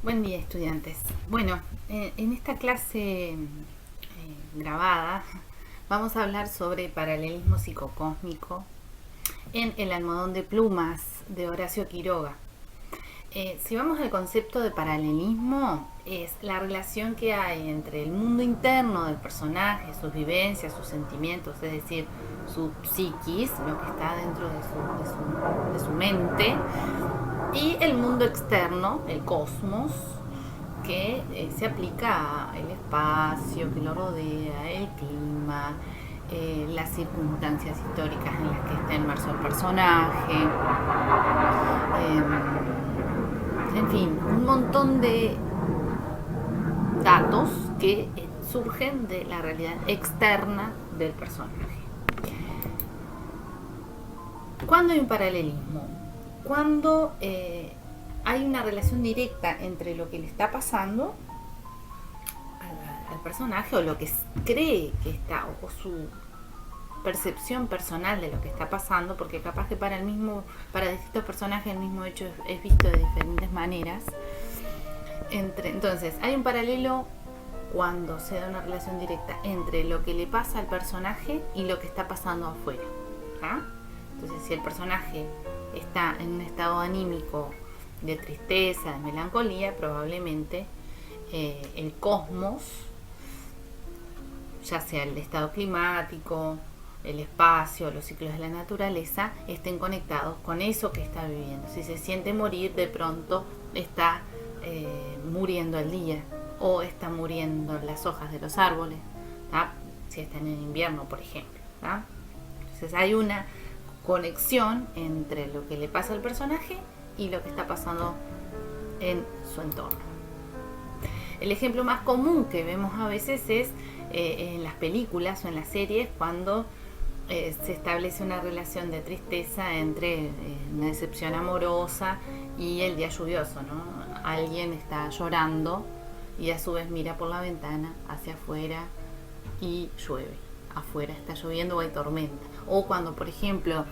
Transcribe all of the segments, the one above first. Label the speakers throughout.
Speaker 1: Buen día, estudiantes. Bueno, en esta clase grabada vamos a hablar sobre paralelismo psicocósmico en El almohadón de plumas de Horacio Quiroga. Si vamos al concepto de paralelismo, es la relación que hay entre el mundo interno del personaje, sus vivencias, sus sentimientos, es decir, su psiquis, lo que está dentro de su mente, y el mundo externo, el cosmos, que se aplica al espacio que lo rodea, el clima, las circunstancias históricas en las que está inmerso el personaje, en fin, un montón de datos que surgen de la realidad externa del personaje. ¿Cuándo hay un paralelismo? Cuando hay una relación directa entre lo que le está pasando al personaje, o lo que cree que está, o su percepción personal de lo que está pasando, porque capaz que para distintos personajes el mismo hecho es visto de diferentes maneras. Entonces, hay un paralelo cuando se da una relación directa entre lo que le pasa al personaje y lo que está pasando afuera. ¿Ah? Entonces, si el personaje está en un estado anímico de tristeza, de melancolía, probablemente el cosmos, ya sea el estado climático, el espacio, los ciclos de la naturaleza, estén conectados con eso que está viviendo. Si se siente morir, de pronto está muriendo el día, o está muriendo las hojas de los árboles, ¿tá? Si están en invierno, por ejemplo, ¿tá? Entonces hay una conexión entre lo que le pasa al personaje y lo que está pasando en su entorno. El ejemplo más común que vemos a veces es en las películas o en las series, cuando se establece una relación de tristeza entre una decepción amorosa y el día lluvioso, ¿no? Alguien está llorando y a su vez mira por la ventana hacia afuera y llueve. Afuera está lloviendo o hay tormenta. O cuando, por ejemplo,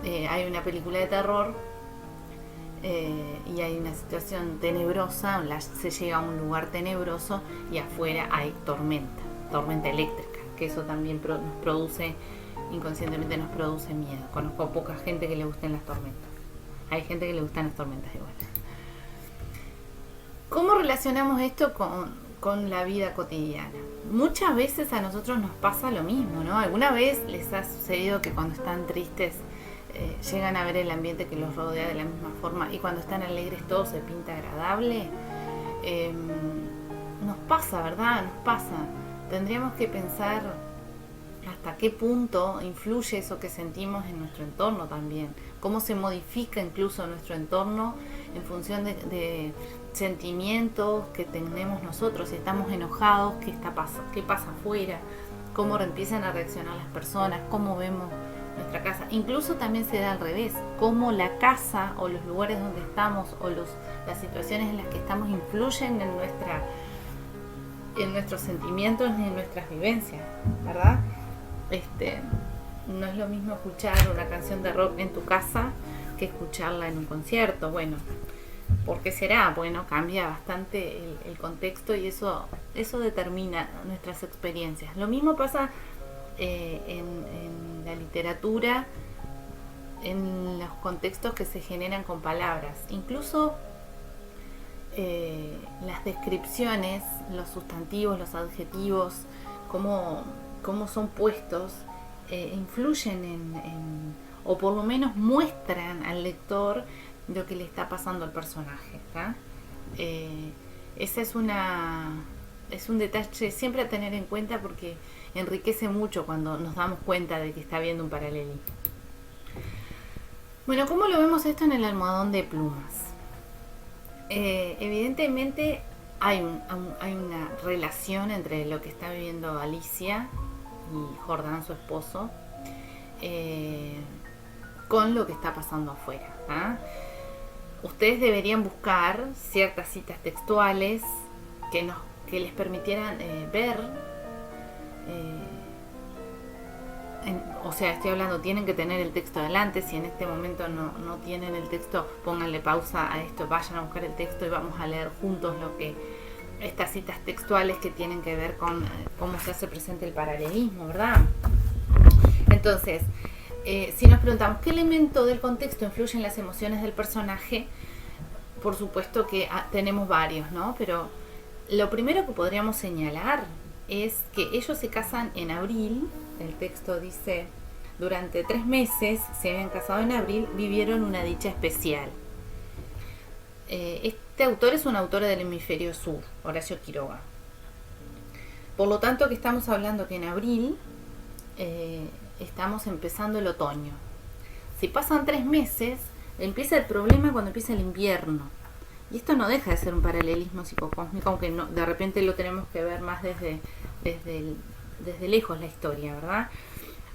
Speaker 1: hay una película de terror y hay una situación tenebrosa, se llega a un lugar tenebroso y afuera hay tormenta eléctrica, que eso también nos produce, inconscientemente nos produce miedo. Conozco poca gente que le gusten las tormentas. Hay gente que le gustan las tormentas igual. ¿Cómo relacionamos esto con la vida cotidiana? Muchas veces a nosotros nos pasa lo mismo, ¿no? ¿Alguna vez les ha sucedido que cuando están tristes llegan a ver el ambiente que los rodea de la misma forma, y cuando están alegres todo se pinta agradable? Nos pasa, ¿verdad? Nos pasa. Tendríamos que pensar hasta qué punto influye eso que sentimos en nuestro entorno también. Cómo se modifica incluso nuestro entorno en función de sentimientos que tenemos nosotros. Si estamos enojados, qué pasa afuera, cómo empiezan a reaccionar las personas, cómo vemos nuestra casa. Incluso también se da al revés, cómo la casa o los lugares donde estamos o las situaciones en las que estamos influyen en nuestros sentimientos y en nuestras vivencias, ¿verdad? No es lo mismo escuchar una canción de rock en tu casa que escucharla en un concierto. Bueno, ¿por qué será? Bueno, cambia bastante el contexto, y eso determina nuestras experiencias. Lo mismo pasa en la literatura, en los contextos que se generan con palabras. Incluso las descripciones, los sustantivos, los adjetivos, cómo son puestos, influyen o por lo menos muestran al lector lo que le está pasando al personaje, ¿tá? Ese es un detalle siempre a tener en cuenta, porque enriquece mucho cuando nos damos cuenta de que está habiendo un paralelismo. Bueno, ¿cómo lo vemos esto en el almohadón de plumas? Evidentemente hay una relación entre lo que está viviendo Alicia y Jordán, su esposo, con lo que está pasando afuera, ¿ah? Ustedes deberían buscar ciertas citas textuales que les permitieran ver o sea, estoy hablando, tienen que tener el texto adelante. Si en este momento no tienen el texto, pónganle pausa a esto, vayan a buscar el texto y vamos a leer juntos estas citas textuales que tienen que ver con cómo se hace presente el paralelismo, ¿verdad? Entonces, si nos preguntamos qué elemento del contexto influye en las emociones del personaje, por supuesto que tenemos varios, ¿no? Pero lo primero que podríamos señalar es que ellos se casan en abril. El texto dice: durante 3 meses se habían casado en abril, vivieron una dicha especial. Este autor es un autor del hemisferio sur, Horacio Quiroga. Por lo tanto, que estamos hablando que en abril estamos empezando el otoño. Si pasan 3 meses, empieza el problema cuando empieza el invierno. Y esto no deja de ser un paralelismo psicocósmico, aunque no, de repente lo tenemos que ver más desde lejos la historia, ¿verdad?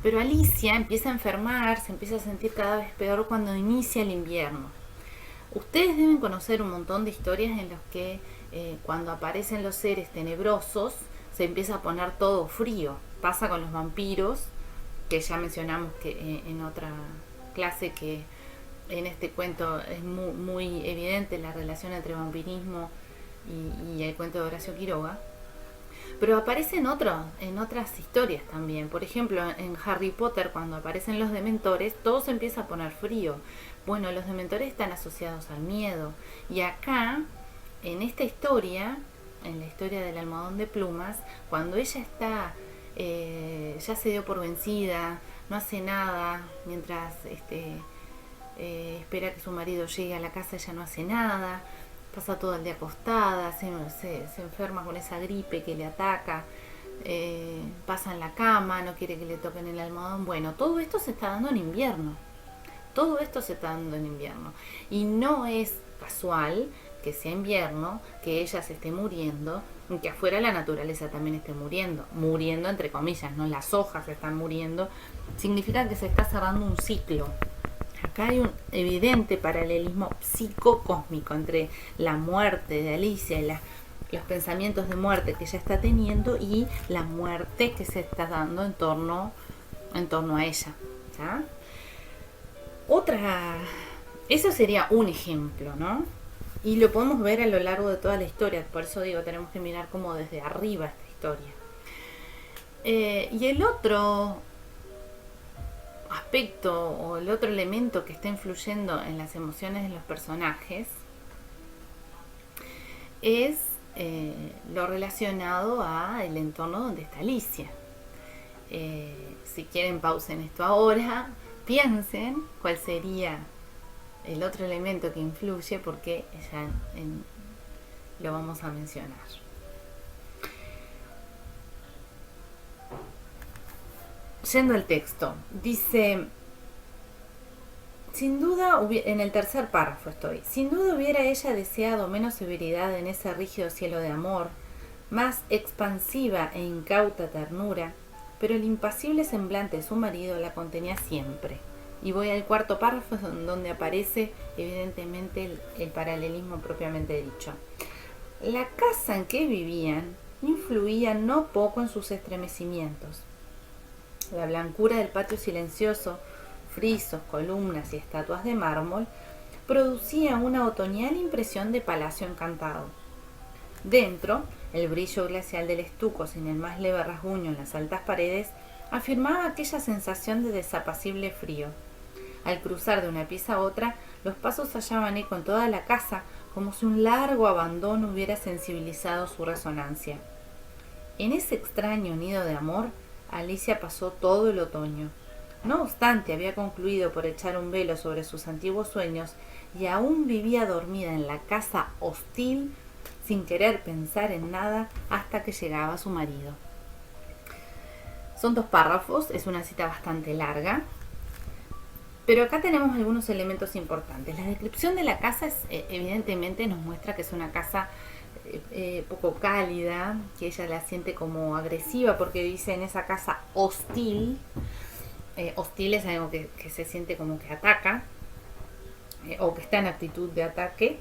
Speaker 1: Pero Alicia empieza a enfermar, se empieza a sentir cada vez peor cuando inicia el invierno. Ustedes deben conocer un montón de historias en las que cuando aparecen los seres tenebrosos se empieza a poner todo frío. Pasa con los vampiros, que ya mencionamos que en otra clase, que en este cuento es muy evidente la relación entre vampirismo y el cuento de Horacio Quiroga. Pero aparece en otras historias también. Por ejemplo, en Harry Potter, cuando aparecen los dementores, todo se empieza a poner frío. Bueno, los dementores están asociados al miedo. Y acá, en esta historia, en la historia del almohadón de plumas, cuando ella está, ya se dio por vencida, no hace nada, mientras espera que su marido llegue a la casa, ella no hace nada, pasa todo el día acostada, se enferma con esa gripe que le ataca, pasa en la cama, no quiere que le toquen el almohadón. Bueno, todo esto se está dando en invierno. Todo esto se está dando en invierno. Y no es casual que sea invierno, que ella se esté muriendo, y que afuera la naturaleza también esté muriendo. Muriendo entre comillas, ¿no? Las hojas están muriendo. Significa que se está cerrando un ciclo. Acá hay un evidente paralelismo psicocósmico entre la muerte de Alicia y los pensamientos de muerte que ella está teniendo y la muerte que se está dando en torno a ella, ¿ya? Eso sería un ejemplo, ¿no? Y lo podemos ver a lo largo de toda la historia. Por eso digo, tenemos que mirar como desde arriba esta historia. Y el otro aspecto o el otro elemento que está influyendo en las emociones de los personajes es lo relacionado al entorno donde está Alicia. Si quieren, pausen esto ahora, piensen cuál sería el otro elemento que influye, porque ya lo vamos a mencionar. Yendo al texto, dice: sin duda, en el tercer párrafo estoy, sin duda hubiera ella deseado menos severidad en ese rígido cielo de amor, más expansiva e incauta ternura, pero el impasible semblante de su marido la contenía siempre. Y voy al cuarto párrafo, donde aparece evidentemente el paralelismo propiamente dicho. La casa en que vivían influía no poco en sus estremecimientos. La blancura del patio silencioso, frisos, columnas y estatuas de mármol, producía una otoñal impresión de palacio encantado. Dentro, el brillo glacial del estuco, sin el más leve rasguño en las altas paredes, afirmaba aquella sensación de desapacible frío. Al cruzar de una pieza a otra, los pasos hallaban eco en toda la casa, como si un largo abandono hubiera sensibilizado su resonancia. En ese extraño nido de amor, Alicia pasó todo el otoño. No obstante, había concluido por echar un velo sobre sus antiguos sueños y aún vivía dormida en la casa hostil, sin querer pensar en nada hasta que llegaba su marido. Son 2 párrafos, es una cita bastante larga, pero acá tenemos algunos elementos importantes. La descripción de la casa evidentemente nos muestra que es una casa poco cálida, que ella la siente como agresiva, porque dice en esa casa hostil. Hostil es algo que se siente como que ataca, o que está en actitud de ataque.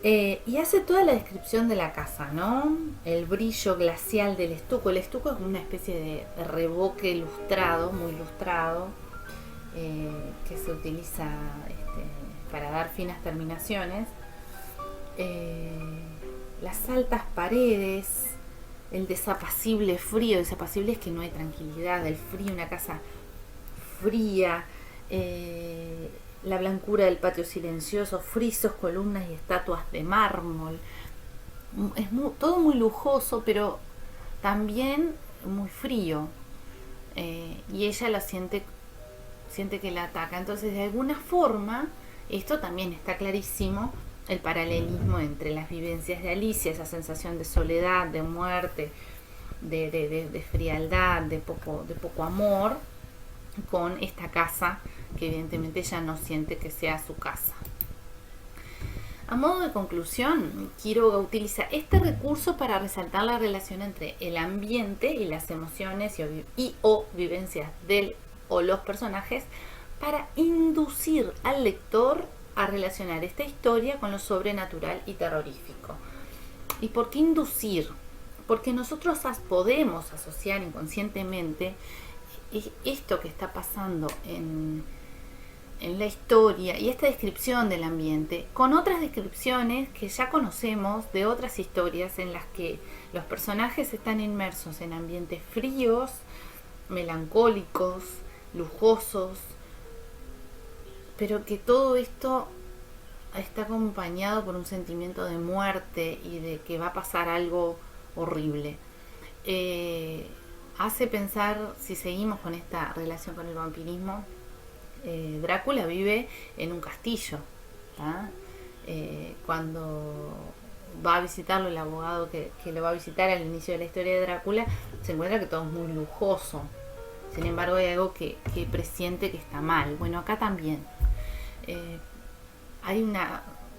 Speaker 1: Y hace toda la descripción de la casa, ¿no? El brillo glacial del estuco. El estuco es una especie de revoque ilustrado, muy ilustrado, que se utiliza para dar finas terminaciones. Las altas paredes, el desapacible frío. Desapacible es que no hay tranquilidad, el frío, una casa fría. La blancura del patio silencioso, frisos, columnas y estatuas de mármol. Es todo muy lujoso, pero también muy frío. Y ella lo siente que la ataca. Entonces, de alguna forma, esto también está clarísimo, el paralelismo entre las vivencias de Alicia, esa sensación de soledad, de muerte, de frialdad, de poco amor, con esta casa que evidentemente ella no siente que sea su casa. A modo de conclusión, Quiroga utiliza este recurso para resaltar la relación entre el ambiente y las emociones o vivencias del o los personajes, para inducir al lector a relacionar esta historia con lo sobrenatural y terrorífico. ¿Y por qué inducir? Porque nosotros podemos asociar inconscientemente esto que está pasando en la historia y esta descripción del ambiente con otras descripciones que ya conocemos de otras historias en las que los personajes están inmersos en ambientes fríos, melancólicos, lujosos, pero que todo esto está acompañado por un sentimiento de muerte y de que va a pasar algo horrible. Hace pensar, si seguimos con esta relación con el vampirismo, Drácula vive en un castillo. Cuando va a visitarlo el abogado que lo va a visitar al inicio de la historia de Drácula, se encuentra que todo es muy lujoso. Sin embargo, hay algo que presiente que está mal. Bueno, acá también hay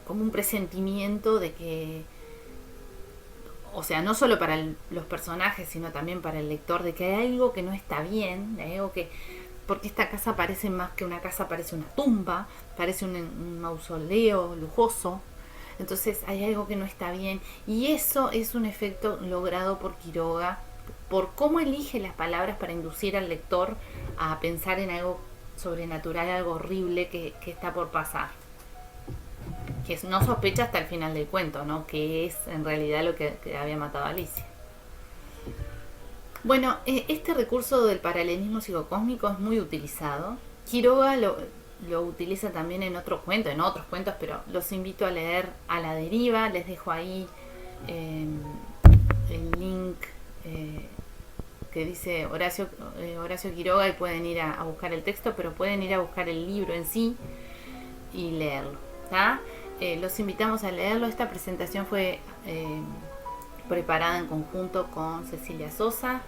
Speaker 1: como un presentimiento de que, o sea, no solo para los personajes, sino también para el lector, de que hay algo que no está bien, hay algo que, porque esta casa parece más que una casa, parece una tumba, parece un mausoleo lujoso. Entonces hay algo que no está bien, y eso es un efecto logrado por Quiroga, por cómo elige las palabras para inducir al lector a pensar en algo sobrenatural, algo horrible que está por pasar, que no sospecha hasta el final del cuento, ¿no? Que es en realidad lo que había matado a Alicia. Bueno, este recurso del paralelismo psicocósmico es muy utilizado. Quiroga lo utiliza también en otros cuentos, pero los invito a leer A la deriva. Les dejo ahí el link que dice Horacio Quiroga, y pueden ir a buscar el texto, pero pueden ir a buscar el libro en sí y leerlo, ¿tá? Los invitamos a leerlo. Esta presentación fue preparada en conjunto con Cecilia Sosa.